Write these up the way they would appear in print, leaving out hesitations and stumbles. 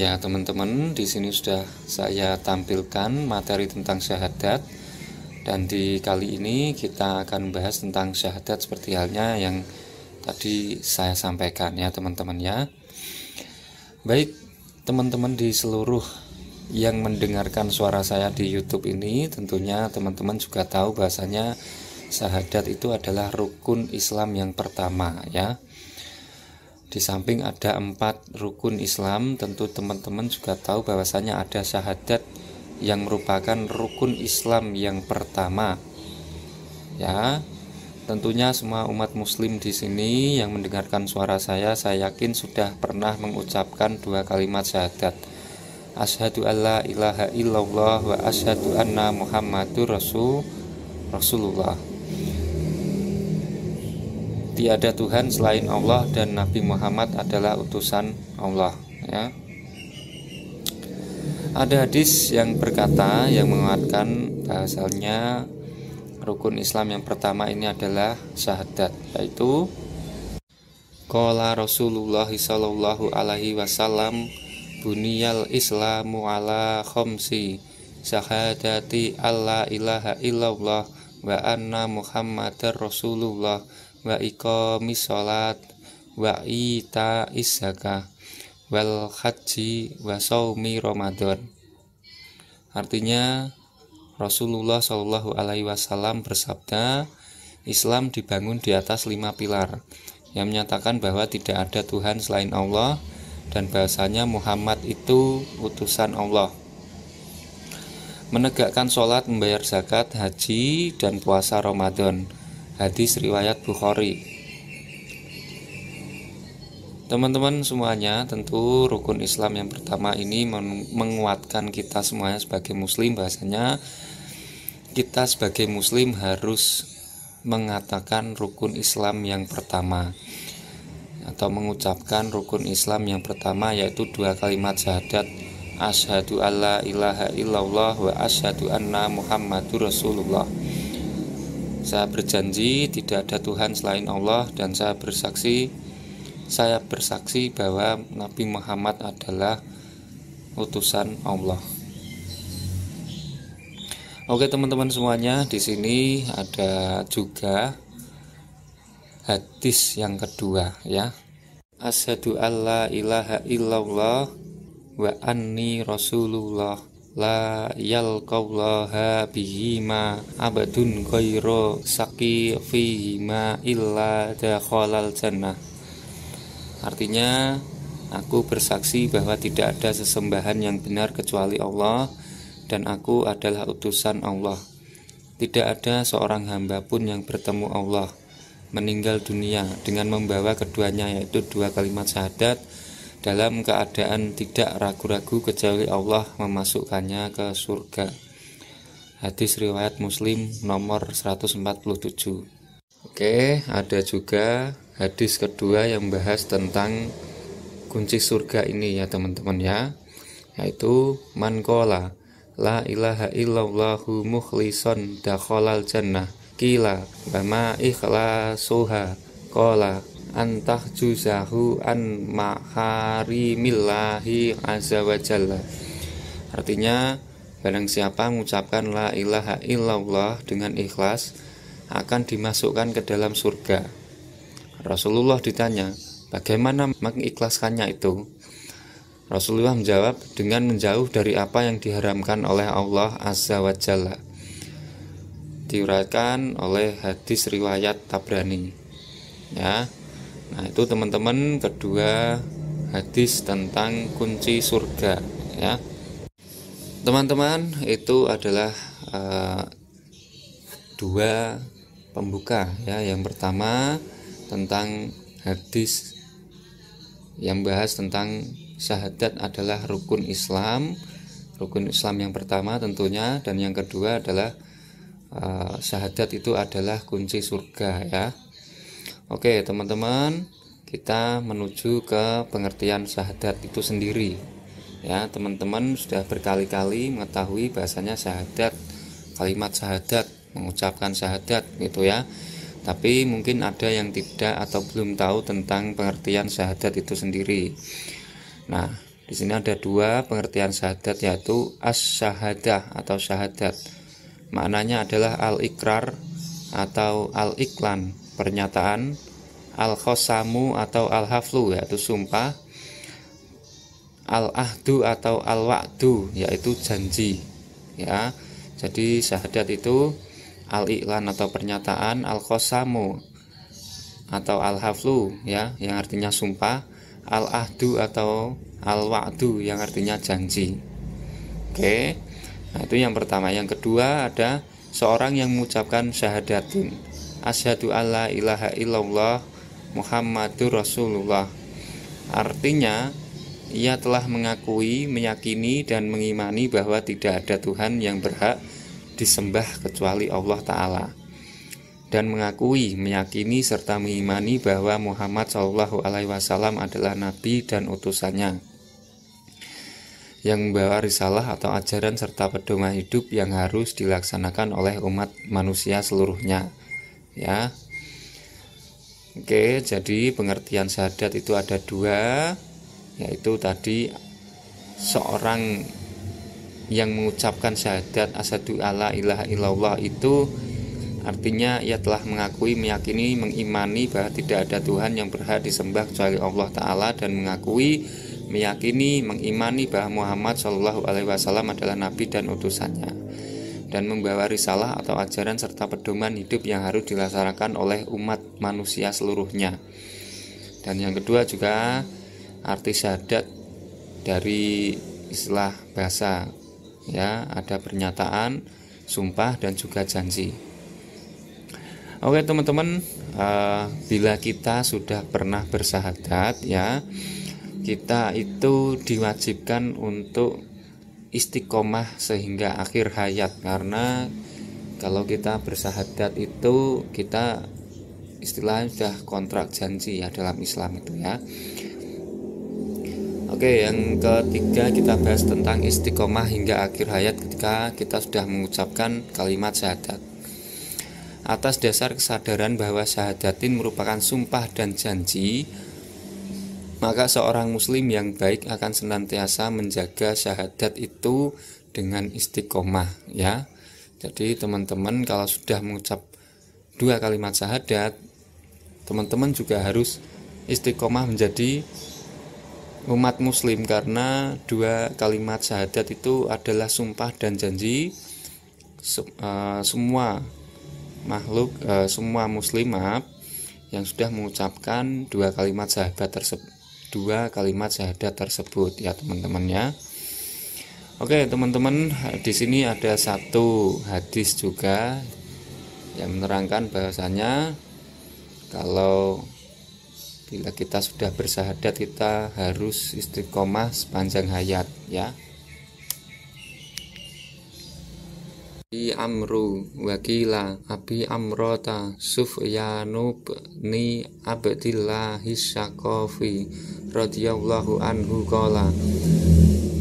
Ya, teman-teman, di sini sudah saya tampilkan materi tentang syahadat, dan di kali ini kita akan bahas tentang syahadat seperti halnya yang tadi saya sampaikan ya, teman-teman ya. Baik, teman-teman di seluruh yang mendengarkan suara saya di YouTube ini, tentunya teman-teman juga tahu bahasanya syahadat itu adalah rukun Islam yang pertama ya. Di samping ada 4 rukun Islam, tentu teman-teman juga tahu bahwasanya ada syahadat yang merupakan rukun Islam yang pertama. Ya, tentunya semua umat muslim di sini yang mendengarkan suara saya yakin sudah pernah mengucapkan 2 kalimat syahadat. Asyhadu alla ilaha illallah wa asyhadu anna Muhammadur Rasulullah. Tiada Tuhan selain Allah dan Nabi Muhammad adalah utusan Allah ya. Ada hadis yang berkata, yang menguatkan bahasanya rukun Islam yang pertama ini adalah syahadat, yaitu qala Rasulullah sallallahu alaihi wasallam buniyal islamu ala khamsi syahadati alla ilaha illallah wa anna Muhammadar Rasulullah wa iqamis sholat wa ita'is zakah wal haji wa shaumi Ramadan. Artinya Rasulullah Shallallahu alaihi wasallam bersabda, Islam dibangun di atas 5 pilar yang menyatakan bahwa tidak ada Tuhan selain Allah dan bahasanya Muhammad itu utusan Allah. Menegakkan sholat, membayar zakat, haji, dan puasa Ramadan. Hadis riwayat Bukhari. Teman-teman semuanya, tentu rukun Islam yang pertama ini menguatkan kita semuanya sebagai muslim, bahasanya kita sebagai muslim harus mengatakan rukun Islam yang pertama atau mengucapkan rukun Islam yang pertama, yaitu 2 kalimat syahadat, asyhadu alla ilaha illallah wa asyhadu anna Muhammadur Rasulullah. Saya berjanji tidak ada Tuhan selain Allah dan saya bersaksi bahwa Nabi Muhammad adalah utusan Allah. Oke teman-teman semuanya, di sini ada juga hadis yang kedua ya. Asyhadu alla ilaha illallah wa anni Rasulullah la yalqallaha bihima abadun ghairu saqi fihima illa dakhalal jannah. Artinya, aku bersaksi bahwa tidak ada sesembahan yang benar kecuali Allah dan aku adalah utusan Allah. Tidak ada seorang hamba pun yang bertemu Allah meninggal dunia dengan membawa keduanya, yaitu 2 kalimat syahadat, dalam keadaan tidak ragu-ragu kecuali Allah memasukkannya ke surga. Hadis riwayat Muslim nomor 147. Oke, ada juga hadis kedua yang bahas tentang kunci surga ini ya teman-teman ya, yaitu man qala la ilaha illallahu mukhlishon dakhalal jannah qila wa ma ikhlasuha qala antah juzahu an maharimillahi azza wa jalla. Artinya, barang siapa mengucapkan la ilaha illallah dengan ikhlas akan dimasukkan ke dalam surga. Rasulullah ditanya, bagaimana mengikhlaskannya itu? Rasulullah menjawab, dengan menjauh dari apa yang diharamkan oleh Allah azza wa jalla. Diuraikan oleh hadis riwayat Tabrani ya. Nah itu teman-teman kedua hadis tentang kunci surga ya. Teman-teman, itu adalah 2 pembuka ya. Yang pertama tentang hadis yang bahas tentang syahadat adalah rukun Islam yang pertama tentunya, dan yang kedua adalah syahadat itu adalah kunci surga ya. Oke teman-teman, kita menuju ke pengertian syahadat itu sendiri ya. Teman-teman sudah berkali-kali mengetahui bahasanya syahadat, kalimat syahadat, mengucapkan syahadat gitu ya. Tapi mungkin ada yang tidak atau belum tahu tentang pengertian syahadat itu sendiri. Nah, Di sini ada dua pengertian syahadat, yaitu as-syahadah atau syahadat. Maknanya adalah al-ikrar atau al-iklan, pernyataan, al-khosamu atau al-haflu, yaitu sumpah, al-ahdu atau al-wa'du, yaitu janji. Ya, jadi syahadat itu al-iklan atau pernyataan, al-khosamu atau al-haflu, ya, yang artinya sumpah, al-ahdu atau al-wa'du yang artinya janji. Oke. Nah, itu yang pertama. Yang kedua ada seorang yang mengucapkan syahadatin, asyhadu alla ilaha illallah Muhammadur Rasulullah. Artinya ia telah mengakui, meyakini dan mengimani bahwa tidak ada Tuhan yang berhak disembah kecuali Allah Ta'ala, dan mengakui, meyakini serta mengimani bahwa Muhammad SAW adalah nabi dan utusannya yang membawa risalah atau ajaran serta pedoman hidup yang harus dilaksanakan oleh umat manusia seluruhnya. Ya. Oke, jadi pengertian syahadat itu ada dua, yaitu tadi seorang yang mengucapkan syahadat asyhadu alla ilaha illallah itu artinya ia telah mengakui, meyakini, mengimani bahwa tidak ada Tuhan yang berhak disembah kecuali Allah Ta'ala, dan mengakui, meyakini, mengimani bahwa Muhammad SAW adalah nabi dan utusannya, dan membawa risalah atau ajaran serta pedoman hidup yang harus dilaksanakan oleh umat manusia seluruhnya. Dan yang kedua juga arti syahadat dari istilah bahasa, ya, ada pernyataan, sumpah dan juga janji. Oke teman-teman, bila kita sudah pernah bersyahadat, ya, kita itu diwajibkan untuk istiqomah sehingga akhir hayat. Karena kalau kita bersyahadat itu kita istilahnya sudah kontrak janji, ya, dalam Islam itu, ya. Oke, yang ketiga kita bahas tentang istiqomah hingga akhir hayat ketika kita sudah mengucapkan kalimat syahadat. Atas dasar kesadaran bahwa syahadatin merupakan sumpah dan janji, maka seorang muslim yang baik akan senantiasa menjaga syahadat itu dengan istiqomah, ya. Jadi teman-teman kalau sudah mengucap dua kalimat syahadat, teman-teman juga harus istiqomah menjadi umat muslim, karena dua kalimat syahadat itu adalah sumpah dan janji semua makhluk, semua muslim yang sudah mengucapkan dua kalimat syahadat tersebut, ya teman-teman, ya. Oke teman-teman, di sini ada satu hadis juga yang menerangkan bahwasanya kalau bila kita sudah bersyahadat kita harus istiqomah sepanjang hayat, ya. Amru wakila Abi Amrota Sufyanu ni Abdillah Saqafi radhiyallahu anhu qala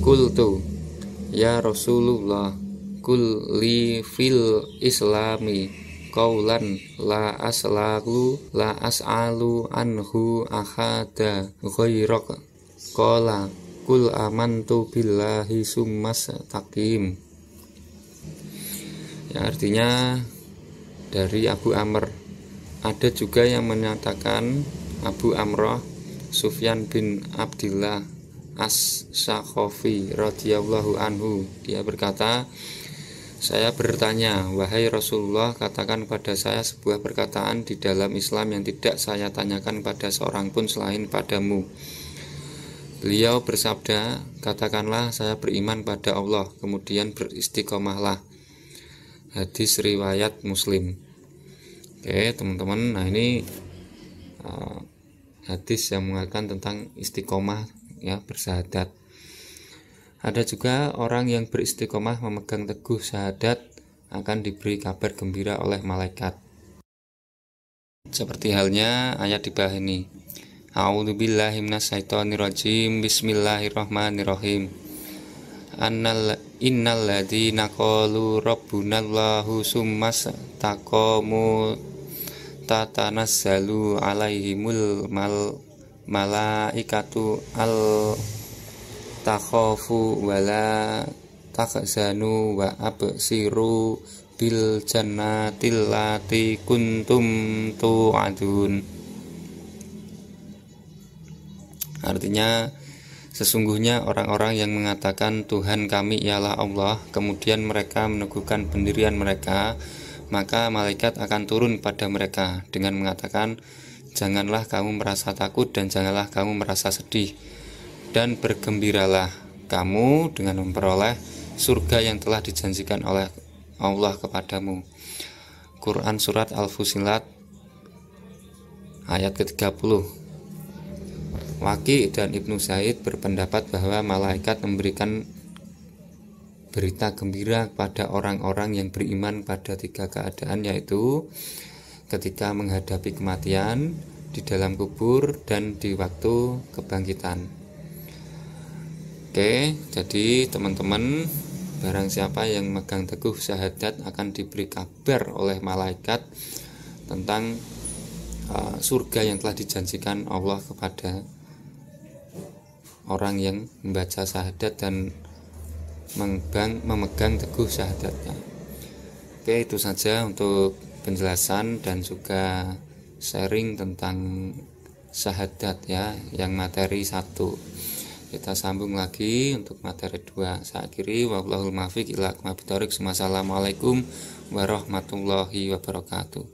qultu ya Rasulullah kul li fil islami qaulan la as'alu anhu ahada ghairak qala kul amantu billahi summas taqim. Ya, artinya dari Abu Amr. Ada juga yang menyatakan Abu Amroh Sufyan bin Abdillah As-Saqafi radhiyallahu anhu, dia berkata, saya bertanya, wahai Rasulullah, katakan pada saya sebuah perkataan di dalam Islam yang tidak saya tanyakan pada seorang pun selain padamu. Beliau bersabda, katakanlah saya beriman pada Allah, kemudian beristiqomahlah. Hadis riwayat Muslim. Oke teman-teman, nah ini hadis yang mengatakan tentang istiqomah, ya, bersyahadat. Ada juga orang yang beristiqomah memegang teguh syahadat akan diberi kabar gembira oleh malaikat. Seperti halnya ayat di bawah ini. A'udzubillahi minasyaitonirrajim. Bismillahirrahmanirrahim. Innal ladzina qalu rabbunallahu summas taqamu tatanazzalu alaihimul malaikatu takhafu wala tahzanu wa absiru bil jannatil lati kuntum tu'adun. Artinya, sesungguhnya orang-orang yang mengatakan Tuhan kami ialah Allah, kemudian mereka meneguhkan pendirian mereka, maka malaikat akan turun pada mereka dengan mengatakan, janganlah kamu merasa takut dan janganlah kamu merasa sedih, dan bergembiralah kamu dengan memperoleh surga yang telah dijanjikan oleh Allah kepadamu. Quran Surat Al-Fusilat ayat ke-30. Waqi dan Ibnu Zaid berpendapat bahwa malaikat memberikan berita gembira kepada orang-orang yang beriman pada 3 keadaan, yaitu ketika menghadapi kematian, di dalam kubur, dan di waktu kebangkitan. Oke, jadi teman-teman, barang siapa yang megang teguh syahadat akan diberi kabar oleh malaikat tentang surga yang telah dijanjikan Allah kepada orang yang membaca syahadat dan memegang teguh syahadatnya. Oke, itu saja untuk penjelasan dan juga sharing tentang syahadat ya, yang materi 1. Kita sambung lagi untuk materi 2. Saya akhiri, wallahul muwaffiq ila aqwamit thoriq. Wassalamualaikum warahmatullahi wabarakatuh.